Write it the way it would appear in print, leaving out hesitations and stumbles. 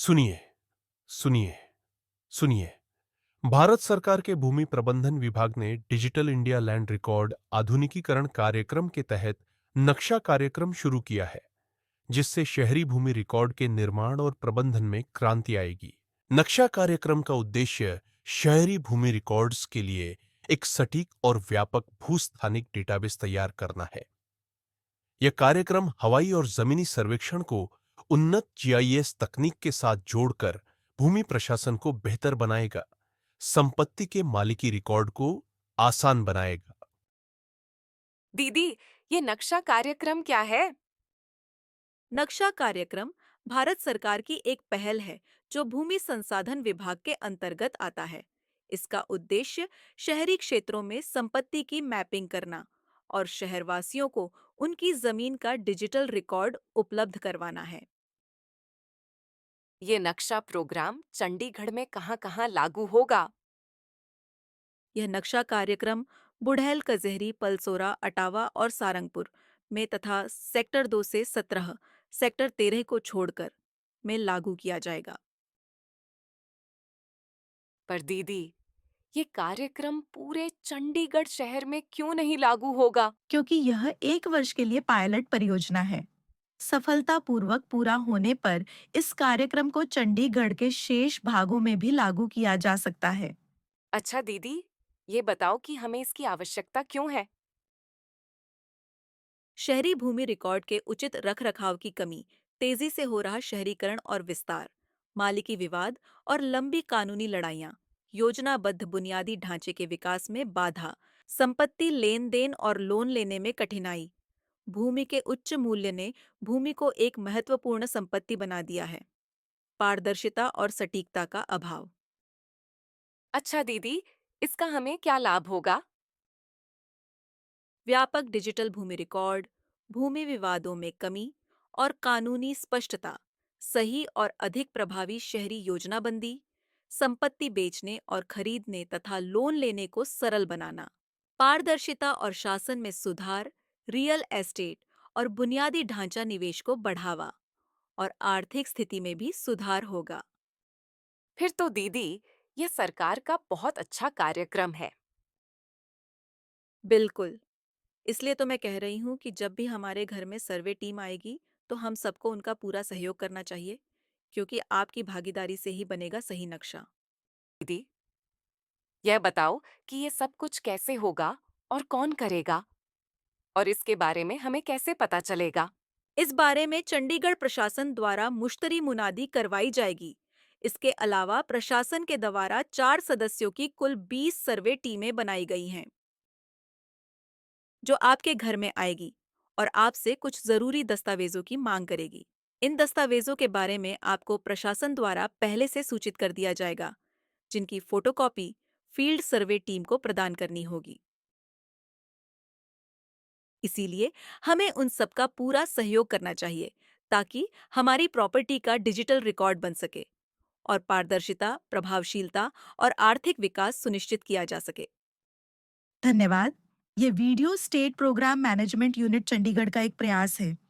सुनिए, सुनिए, सुनिए। भारत सरकार के भूमि प्रबंधन विभाग ने डिजिटल इंडिया लैंड रिकॉर्ड आधुनिकीकरण कार्यक्रम के तहत नक्शा कार्यक्रम शुरू किया है, जिससे शहरी भूमि रिकॉर्ड के निर्माण और प्रबंधन में क्रांति आएगी। नक्शा कार्यक्रम का उद्देश्य शहरी भूमि रिकॉर्ड्स के लिए एक सटीक और व्यापक भूस्थानिक डेटाबेस तैयार करना है। यह कार्यक्रम हवाई और जमीनी सर्वेक्षण को उन्नत जीआईएस तकनीक के साथ जोड़कर भूमि प्रशासन को बेहतर बनाएगा, संपत्ति के मालिकी रिकॉर्ड को आसान बनाएगा। दीदी, ये नक्शा कार्यक्रम क्या है? नक्शा कार्यक्रम भारत सरकार की एक पहल है जो भूमि संसाधन विभाग के अंतर्गत आता है। इसका उद्देश्य शहरी क्षेत्रों में संपत्ति की मैपिंग करना और शहरवासियों को उनकी जमीन का डिजिटल रिकॉर्ड उपलब्ध करवाना है। ये नक्शा प्रोग्राम चंडीगढ़ में कहाँ-कहाँ लागू होगा? यह नक्शा कार्यक्रम बुढ़ैल, कजहरी, पलसोरा, अटावा और सारंगपुर में तथा सेक्टर 2 से 17, सेक्टर 13 को छोड़कर में लागू किया जाएगा। पर दीदी, ये कार्यक्रम पूरे चंडीगढ़ शहर में क्यों नहीं लागू होगा? क्योंकि यह 1 वर्ष के लिए पायलट परियोजना है। सफलतापूर्वक पूरा होने पर इस कार्यक्रम को चंडीगढ़ के शेष भागों में भी लागू किया जा सकता है। अच्छा दीदी, ये बताओ कि हमें इसकी आवश्यकता क्यों है? शहरी भूमि रिकॉर्ड के उचित रखरखाव की कमी, तेजी से हो रहा शहरीकरण और विस्तार, मालिकी विवाद और लंबी कानूनी लड़ाइयाँ, योजनाबद्ध बुनियादी ढांचे के विकास में बाधा, संपत्ति लेन देन और लोन लेने में कठिनाई, भूमि के उच्च मूल्य ने भूमि को एक महत्वपूर्ण संपत्ति बना दिया है, पारदर्शिता और सटीकता का अभाव। अच्छा दीदी, इसका हमें क्या लाभ होगा? व्यापक डिजिटल भूमि रिकॉर्ड, भूमि विवादों में कमी और कानूनी स्पष्टता, सही और अधिक प्रभावी शहरी योजनाबंदी, संपत्ति बेचने और खरीदने तथा लोन लेने को सरल बनाना, पारदर्शिता और शासन में सुधार, रियल एस्टेट और बुनियादी ढांचा निवेश को बढ़ावा और आर्थिक स्थिति में भी सुधार होगा। फिर तो दीदी, ये सरकार का बहुत अच्छा कार्यक्रम है। बिल्कुल, इसलिए तो मैं कह रही हूँ कि जब भी हमारे घर में सर्वे टीम आएगी, तो हम सबको उनका पूरा सहयोग करना चाहिए, क्योंकि आपकी भागीदारी से ही बनेगा सही नक्शा। दीदी, यह बताओ कि ये सब कुछ कैसे होगा और कौन करेगा? और इसके बारे में हमें कैसे पता चलेगा? इस बारे में चंडीगढ़ प्रशासन द्वारा मुश्तरी मुनादी करवाई जाएगी। इसके अलावा प्रशासन के द्वारा 4 सदस्यों की कुल 20 सर्वे टीमें बनाई गई हैं, जो आपके घर में आएगी और आपसे कुछ जरूरी दस्तावेजों की मांग करेगी। इन दस्तावेजों के बारे में आपको प्रशासन द्वारा पहले से सूचित कर दिया जाएगा, जिनकी फोटोकॉपी फील्ड सर्वे टीम को प्रदान करनी होगी। इसीलिए हमें उन सबका पूरा सहयोग करना चाहिए, ताकि हमारी प्रॉपर्टी का डिजिटल रिकॉर्ड बन सके और पारदर्शिता, प्रभावशीलता और आर्थिक विकास सुनिश्चित किया जा सके। धन्यवाद। ये video state programme management unit Chandigarh का एक प्रयास है।